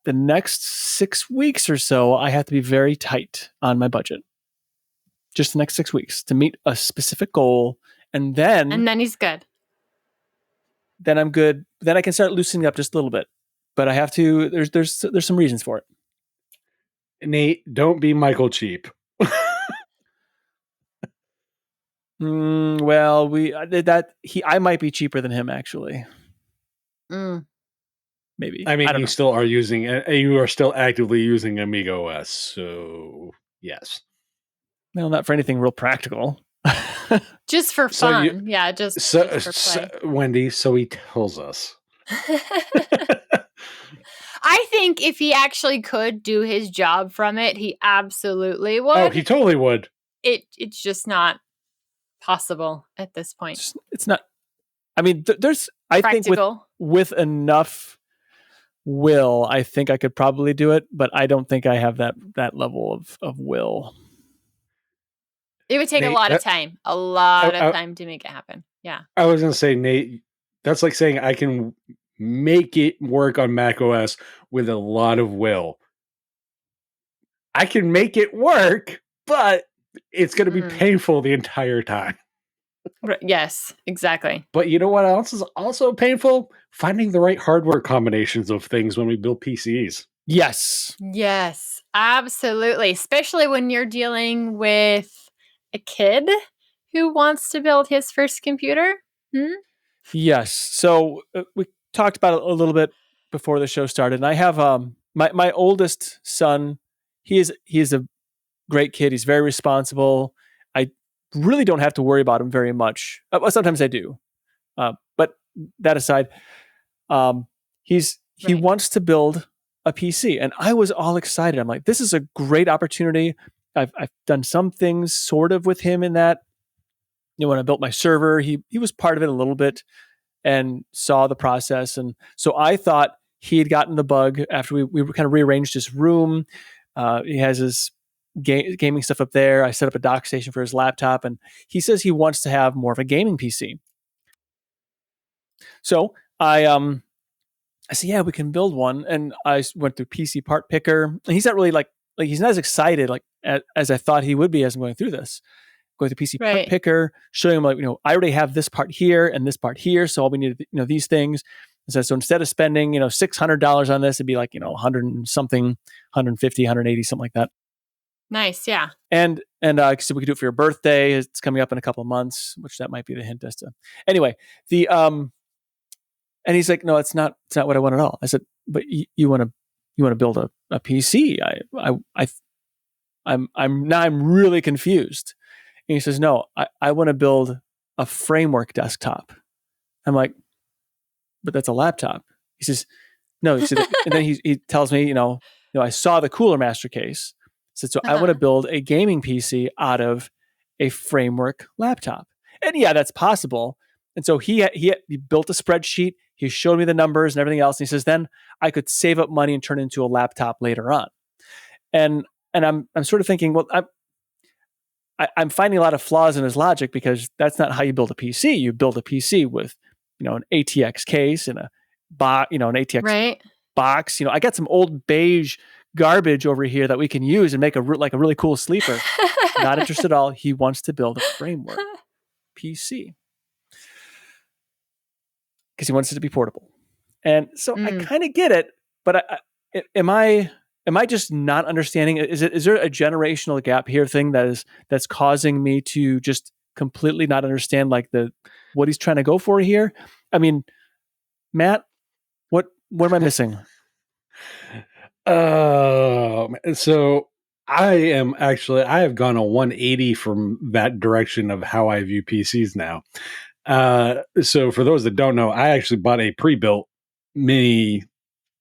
the next 6 weeks or so. I have to be very tight on my budget. Just the next 6 weeks to meet a specific goal, and And then he's good. then I'm good. Then I can start loosening up just a little bit. But I have to. There's some reasons for it. Nate, don't be Michael Cheap. Well, I might be cheaper than him actually. Mm. Maybe. I mean, I don't know. you are still actively using Amigo OS, so yes. No, not for anything real practical. Just for So you, fun. Yeah, just for play. Wendy, so he tells us. I think if he actually could do his job from it, he absolutely would. Oh, he totally would. It's just not possible at this point. It's not. I mean, there's. I think Practical. with enough will, I think I could probably do it, but I don't think I have that level of will. It would take a Nate, lot of time. A lot of time to make it happen. Yeah. I was going to say, Nate, that's like saying I can make it work on Mac OS with a lot of will. I can make it work, but it's going to be painful the entire time. Yes, exactly. But you know what else is also painful? Finding the right hardware combinations of things when we build PCs. Yes. Yes, absolutely. Especially when you're dealing with a kid who wants to build his first computer. Yes. So we talked about it a little bit before the show started, and I have my oldest son. He is a great kid. He's very responsible. I really don't have to worry about him very much. Sometimes I do, but that aside, he wants to build a PC, and I was all excited. I'm like, this is a great opportunity. I've done some things sort of with him in that. When I built my server, he was part of it a little bit and saw the process, and so I thought he had gotten the bug after we kind of rearranged his room. He has his gaming stuff up there. I set up a dock station for his laptop, and he says he wants to have more of a gaming PC. So I said, yeah, we can build one. And I went through PC part picker, and he's not really like he's not as excited as I thought he would be as I'm going through this. Going through PC part picker, showing him I already have this part here and this part here, so all we need these things. So instead of spending $600 on this, it'd be like 100 and something, 150, 180, something like that. Nice, yeah. And so we could do it for your birthday. It's coming up in a couple of months, which that might be the hint as to. Anyway, and he's like, no, it's not what I want at all. I said, but you want to build a PC? I'm really confused. And he says, no, I want to build a framework desktop. I'm like, but that's a laptop. He says, no. He said, and then he tells me, I saw the Cooler Master case. He said, so I want to build a gaming PC out of a framework laptop. And yeah, that's possible. And so he built a spreadsheet. He showed me the numbers and everything else. And he says, then I could save up money and turn it into a laptop later on. And I'm sort of thinking, well, I'm finding a lot of flaws in his logic, because that's not how you build a PC. You build a PC with, an ATX case and an ATX box. I got some old beige garbage over here that we can use and make a really cool sleeper. Not interested at all. He wants to build a framework PC because he wants it to be portable. And so I kind of get it, but am I just not understanding? Is there a generational gap here thing that's causing me to just completely not understand what he's trying to go for here? I mean, Matt, what am I missing? So I have gone a 180 from that direction of how I view PCs now. So for those that don't know, I actually bought a pre-built mini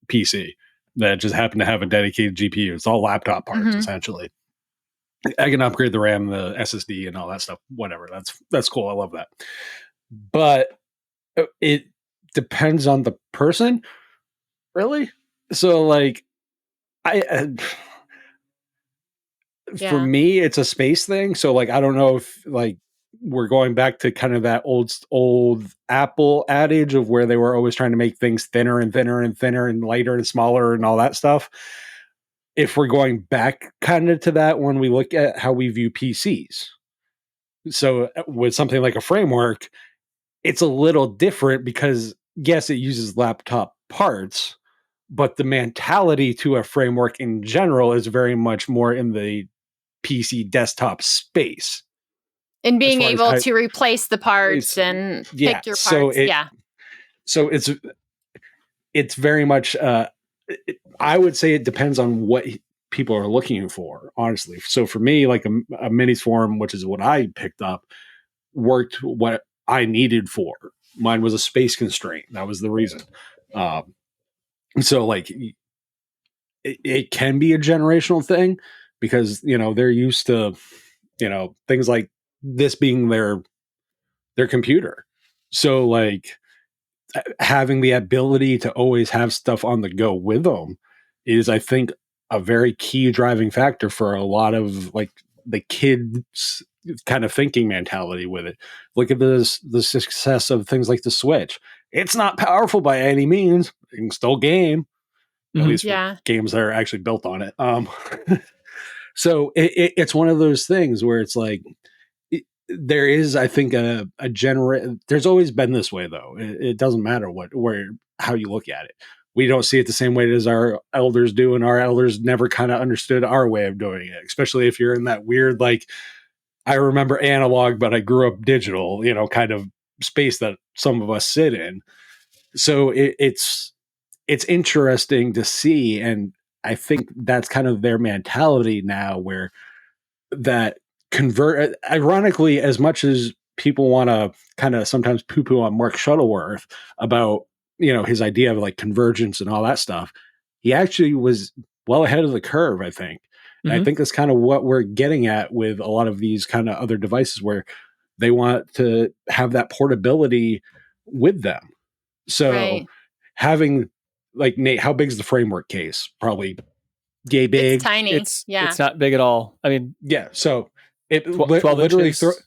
PC that just happened to have a dedicated GPU. It's all laptop parts, essentially. I can upgrade the RAM, the SSD, and all that stuff. Whatever. That's cool. I love that. But it depends on the person, really. So, for me, it's a space thing. So, I don't know if we're going back to kind of that old Apple adage of where they were always trying to make things thinner and thinner and thinner and lighter and smaller and all that stuff. If we're going back kind of to that when we look at how we view PCs. So with something like a framework, it's a little different because, yes, it uses laptop parts, but the mentality to a framework in general is very much more in the PC desktop space. And being able to replace the parts and pick your parts. So it's very much, I would say it depends on what people are looking for, honestly. So for me, a minis form, which is what I picked up, worked what I needed for. Mine was a space constraint. That was the reason. So it can be a generational thing because, they're used to, things like this being their computer. So having the ability to always have stuff on the go with them is, I think, a very key driving factor for a lot of the kids kind of thinking mentality with it. Look at the success of things like the Switch. It's not powerful by any means. You can still game, at least for games that are actually built on it. So it's one of those things where it's there is, I think, there's always been this way, though. It doesn't matter how you look at it. We don't see it the same way as our elders do, and our elders never kind of understood our way of doing it, especially if you're in that weird, I remember analog, but I grew up digital, kind of space that some of us sit in. So it's interesting to see, and I think that's kind of their mentality now, where that ironically, as much as people want to kind of sometimes poo-poo on Mark Shuttleworth about, his idea of convergence and all that stuff, he actually was well ahead of the curve, I think. And I think that's kind of what we're getting at with a lot of these kind of other devices, where they want to have that portability with them. So having, Nate, how big is the framework case? Probably yay big. It's tiny. It's not big at all. I mean, yeah. So it 12 literally inches.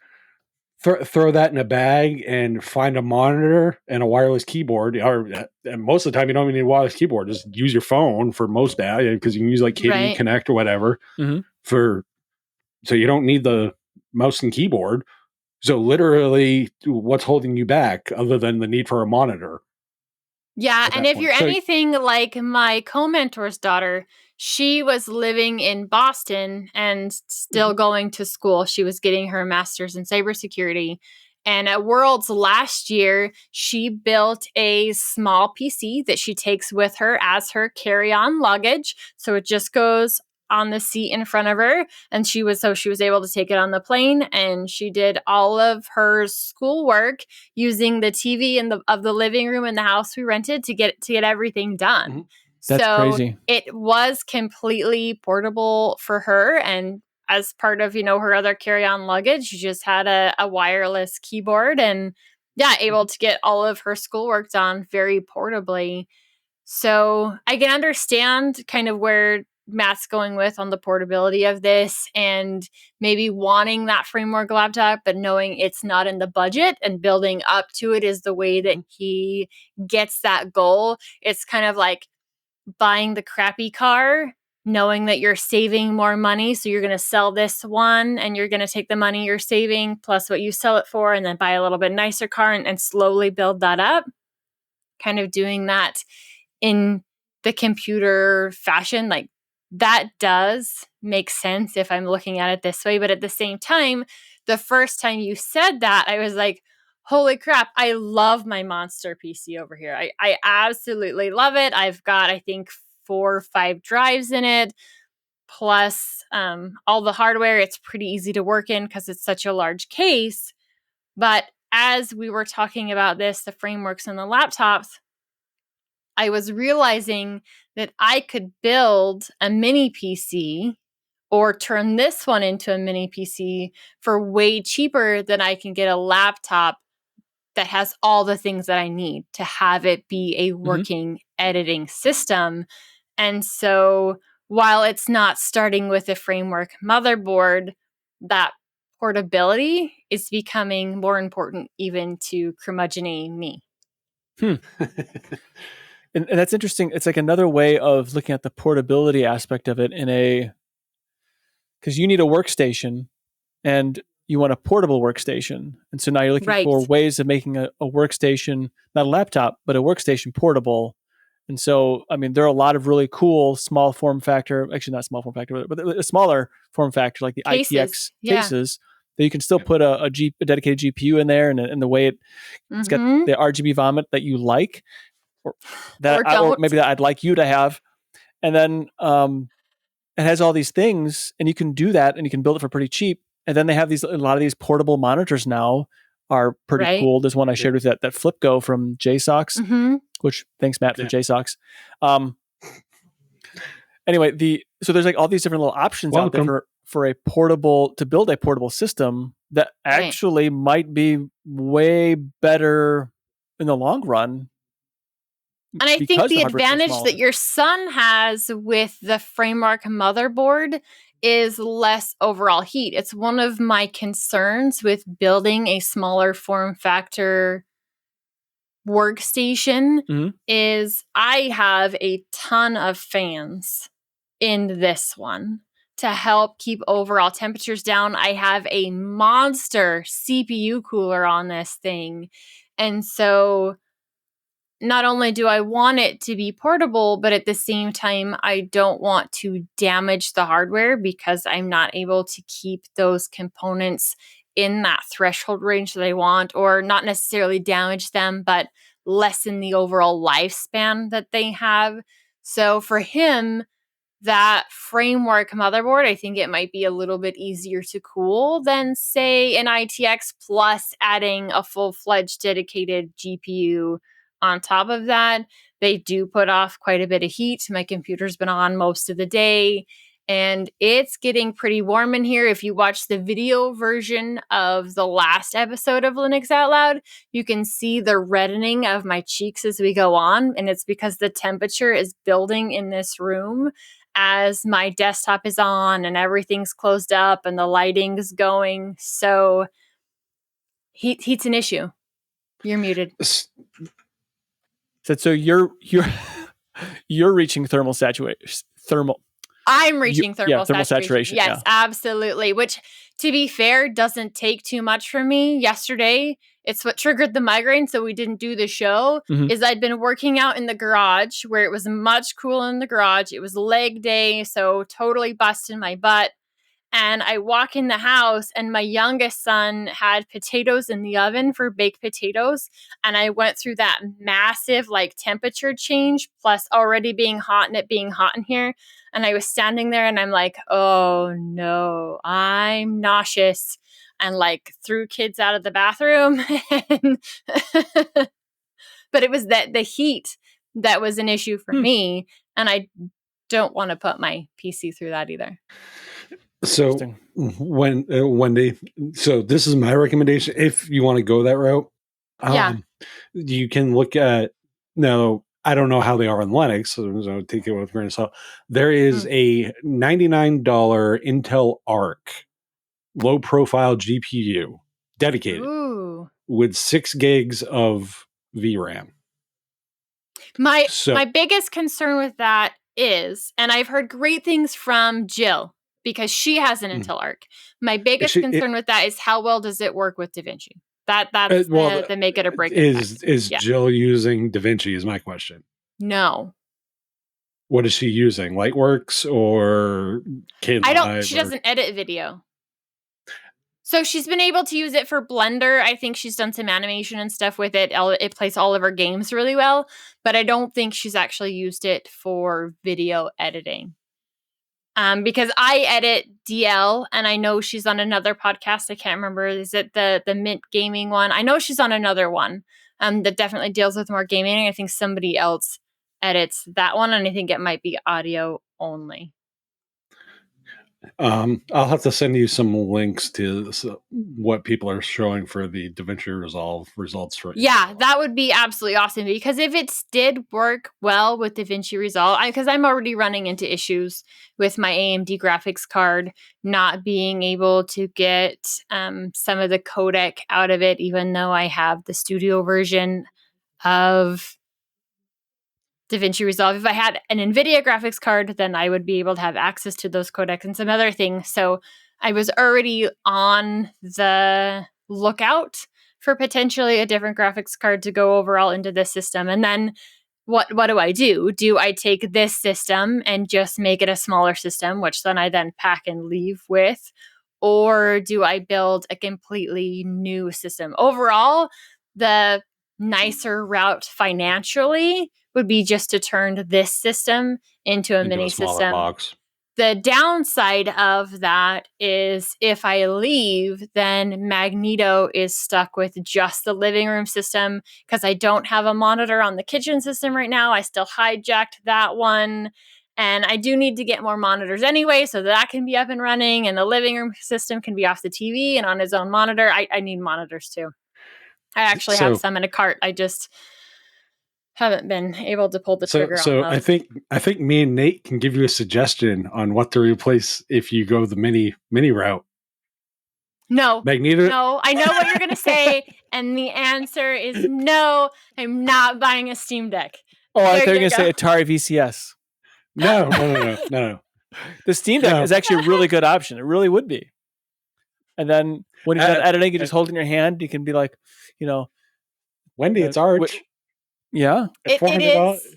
throw that in a bag and find a monitor and a wireless keyboard. And most of the time, you don't even need a wireless keyboard. Just use your phone for most because you can use KDE Connect or whatever. So you don't need the mouse and keyboard. So literally, what's holding you back other than the need for a monitor? Yeah, and if you're anything like my co-mentor's daughter, she was living in Boston and still going to school. She was getting her master's in cybersecurity. And at Worlds last year, she built a small PC that she takes with her as her carry-on luggage. So it just goes on the seat in front of her, and she was able to take it on the plane, and she did all of her schoolwork using the TV of the living room in the house we rented to get everything done. Mm-hmm. That's so crazy. It was completely portable for her, and as part of her other carry-on luggage, she just had a wireless keyboard, and able to get all of her schoolwork done very portably. So I can understand kind of where Matt's going with on the portability of this, and maybe wanting that framework laptop, but knowing it's not in the budget, and building up to it is the way that he gets that goal. It's kind of like buying the crappy car, knowing that you're saving more money. So you're going to sell this one, and you're going to take the money you're saving plus what you sell it for, and then buy a little bit nicer car, and slowly build that up. Kind of doing that in the computer fashion, like that does make sense if I'm looking at it this way. But at the same time, the first time you said that, I was like, holy crap, I love my monster PC over here. I absolutely love it. I've got, I think, 4 or 5 drives in it, plus all the hardware. It's pretty easy to work in because it's such a large case. But as we were talking about this, the frameworks and the laptops, I was realizing that I could build a mini PC or turn this one into a mini PC for way cheaper than I can get a laptop that has all the things that I need to have it be a working editing system. And so while it's not starting with a framework motherboard, that portability is becoming more important even to curmudgeon-y me. And that's interesting. It's like another way of looking at the portability aspect of it because you need a workstation and you want a portable workstation. And so now you're looking for ways of making a workstation, not a laptop, but a workstation portable. And so, I mean, there are a lot of really cool small form factor, actually not small form factor, but a smaller form factor like the ITX cases that you can still put a dedicated GPU in there, and the way it's got the RGB vomit that you like, or maybe that I'd like you to have. And then it has all these things, and you can do that, and you can build it for pretty cheap. And then they have a lot of these portable monitors now are pretty cool. There's one I shared with that FlipGo from JSOX, which thanks Matt for JSOX. Anyway, so there's like all these different little options out there for a portable, to build a portable system that actually might be way better in the long run. And I think the advantage that your son has with the framework motherboard is less overall heat. It's one of my concerns with building a smaller form factor workstation is I have a ton of fans in this one to help keep overall temperatures down. I have a monster CPU cooler on this thing. And so not only do I want it to be portable, but at the same time, I don't want to damage the hardware because I'm not able to keep those components in that threshold range that I want, or not necessarily damage them, but lessen the overall lifespan that they have. So for him, that framework motherboard, I think it might be a little bit easier to cool than, say, an ITX, plus adding a full-fledged dedicated GPU on top of that. They do put off quite a bit of heat. My computer's been on most of the day, and it's getting pretty warm in here. If you watch the video version of the last episode of Linux Out Loud, you can see the reddening of my cheeks as we go on, and it's because the temperature is building in this room as my desktop is on and everything's closed up and the lighting's going. So heat's an issue. You're muted. So you're reaching thermal saturation. I'm reaching thermal saturation. Yes, absolutely. Which, to be fair, doesn't take too much from me. Yesterday, it's what triggered the migraine, so we didn't do the show, is I'd been working out in the garage where it was much cooler in the garage. It was leg day, so totally busting my butt. And I walk in the house, and my youngest son had potatoes in the oven for baked potatoes. And I went through that massive like temperature change, plus already being hot and it being hot in here. And I was standing there and I'm like, oh no, I'm nauseous. And like threw kids out of the bathroom. But it was that the heat that was an issue for me. And I don't want to put my PC through that either. So when Wendy, so this is my recommendation. If you want to go that route, you can look at. Now, I don't know how they are on Linux, so take it with a grain of salt. There is a $99 Intel Arc low profile GPU dedicated with 6 gigs of VRAM. My biggest concern with that is, and I've heard great things from Jill because she has an Intel Arc. My biggest concern with that is how well does it work with DaVinci? That's the make it or break it. Is Jill using DaVinci is my question. No. What is she using? Lightworks or Kdenlive? She doesn't edit video. So she's been able to use it for Blender. I think she's done some animation and stuff with it. It plays all of her games really well, but I don't think she's actually used it for video editing. Because I edit DL, and I know she's on another podcast. I can't remember. Is it the Mint Gaming one? I know she's on another one that definitely deals with more gaming. I think somebody else edits that one, and I think it might be audio only. I'll have to send you some links to what people are showing for the DaVinci Resolve results for. Yeah, that would be absolutely awesome, because if it did work well with DaVinci Resolve, because I'm already running into issues with my AMD graphics card not being able to get some of the codec out of it, even though I have the studio version of DaVinci Resolve. If I had an NVIDIA graphics card, then I would be able to have access to those codecs and some other things. So I was already on the lookout for potentially a different graphics card to go overall into this system. And then what do I do? Do I take this system and just make it a smaller system, which then I pack and leave with? Or do I build a completely new system? Overall, the nicer route financially would be just to turn this system into a mini system. Box. The downside of that is if I leave, then Magneto is stuck with just the living room system because I don't have a monitor on the kitchen system right now. I still hijacked that one. And I do need to get more monitors anyway, so that can be up and running. And the living room system can be off the TV and on his own monitor. I need monitors too. I actually have some in a cart. I just haven't been able to pull the trigger on those. I think me and Nate can give you a suggestion on what to replace if you go the mini route. No. Magneto? No, I know what you're going to say, and the answer is no. I'm not buying a Steam Deck. Oh, I thought you were going to say Atari VCS. No. The Steam Deck is actually a really good option. It really would be. And then when you're done editing, you just hold it in your hand. You can be like, Wendy, it's Arch. Yeah, it is.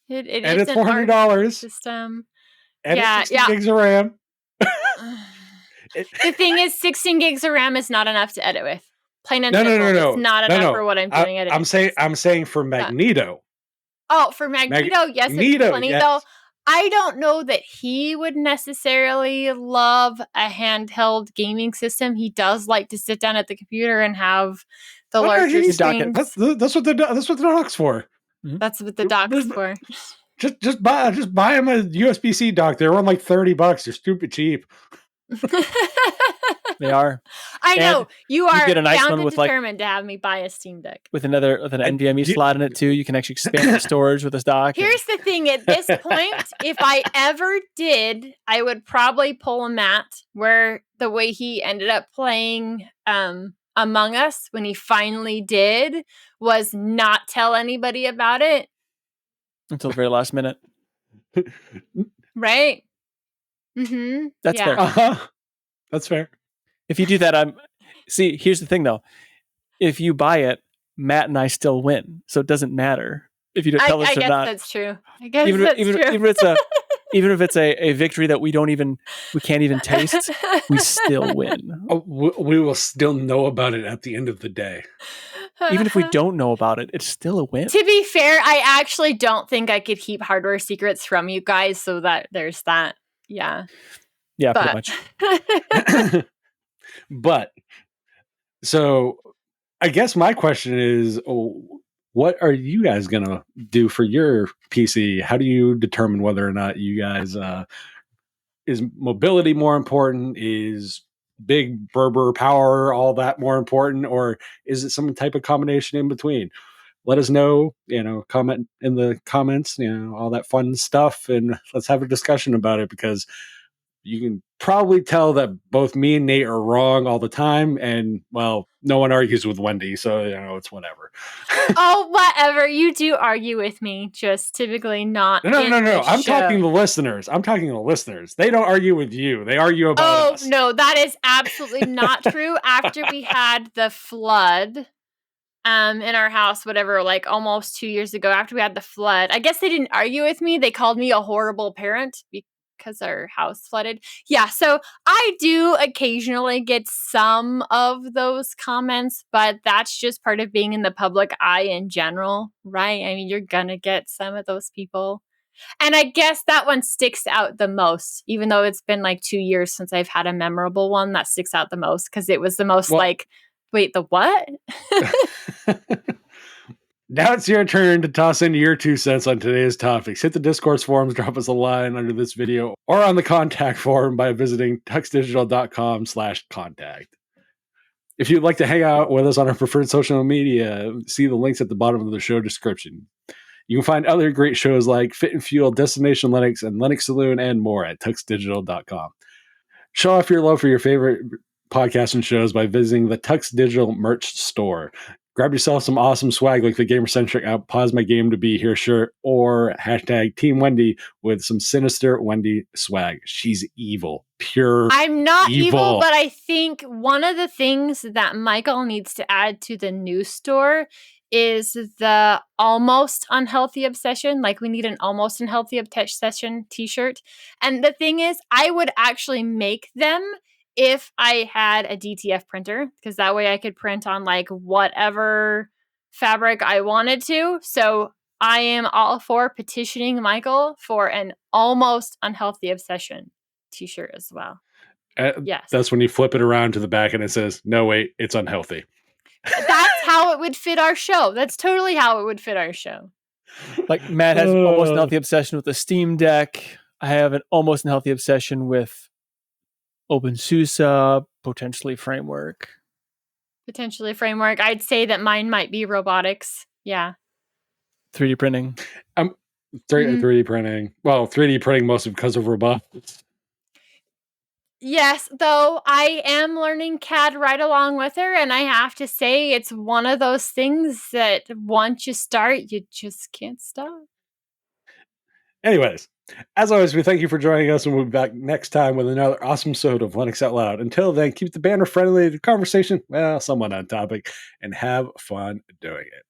It and is it's $400 system. And it's 16 gigs of RAM. The thing is, 16 gigs of RAM is not enough to edit with. Plain and simple. No. It's not enough for what I'm doing. I'm saying for Magneto. Oh, for Magneto, yes, it's plenty though. I don't know that he would necessarily love a handheld gaming system. He does like to sit down at the computer and have the larger screen. That's what the dock's for. That's what the dock's for. Just buy him a USB-C dock. They run like $30. They're stupid cheap. They are. I know. You are determined to have me buy a Steam Deck. With an NVMe slot in it too. You can actually expand the storage with this dock. Here's the thing. At this point, if I ever did, I would probably pull a Matt where the way he ended up playing Among Us when he finally did was not tell anybody about it. Until the very last minute. Right? Mm-hmm. That's fair. That's fair. If you do that, here's the thing though. If you buy it, Matt and I still win. So it doesn't matter if you don't tell us or not. I guess that's true. I guess that's true. Even if it's Even if it's a victory that we can't even taste, we still win. We will still know about it at the end of the day. Even if we don't know about it, it's still a win. To be fair, I actually don't think I could keep hardware secrets from you guys, so that there's that. Yeah. Yeah, pretty much. But so I guess my question is, what are you guys going to do for your PC? How do you determine whether or not you guys, is mobility more important? Is big Berber power, all that more important? Or is it some type of combination in between? Let us know, comment in the comments, all that fun stuff. And let's have a discussion about it, because you can probably tell that both me and Nate are wrong all the time. And, well, no one argues with Wendy, so, it's whatever. Oh, whatever. You do argue with me, just typically not. No. I'm talking to the listeners. They don't argue with you. They argue about us. Oh, no, that is absolutely not true. After we had the flood in our house, whatever, like almost 2 years ago, after we had the flood, I guess they didn't argue with me. They called me a horrible parent because our house flooded. Yeah, so I do occasionally get some of those comments, but that's just part of being in the public eye in general, right? I mean, you're gonna get some of those people. And I guess that one sticks out the most, even though it's been like 2 years since I've had a memorable one that sticks out the most, because it was the most wait, the what? Now it's your turn to toss in your 2 cents on today's topics. Hit the Discourse forums, drop us a line under this video, or on the contact form by visiting tuxdigital.com/contact. If you'd like to hang out with us on our preferred social media, see the links at the bottom of the show description. You can find other great shows like Fit and Fuel, Destination Linux, and Linux Saloon, and more at tuxdigital.com. Show off your love for your favorite podcasts and shows by visiting the Tux Digital merch store. Grab yourself some awesome swag like the Gamer-Centric Pause My Game to Be Here shirt, or hashtag Team Wendy with some sinister Wendy swag. She's evil. Pure I'm not evil, but I think one of the things that Michael needs to add to the new store is the almost unhealthy obsession. Like, we need an almost unhealthy obsession t-shirt. And the thing is, I would actually make them if I had a DTF printer, because that way I could print on like whatever fabric I wanted to. So I am all for petitioning Michael for an almost unhealthy obsession t-shirt as well. Yes. That's when you flip it around to the back and it says, no, wait, it's unhealthy. That's how it would fit our show. That's totally how it would fit our show. Like, Matt has almost an healthy obsession with the Steam Deck. I have an almost unhealthy obsession with OpenSUSE, potentially framework. I'd say that mine might be robotics. Yeah. 3D printing. 3D printing. Well, 3D printing mostly because of robotics. Yes, though I am learning CAD right along with her, and I have to say it's one of those things that once you start, you just can't stop. Anyways, as always, we thank you for joining us, and we'll be back next time with another awesome episode of Linux Out Loud. Until then, keep the banner friendly, the conversation, well, somewhat on topic, and have fun doing it.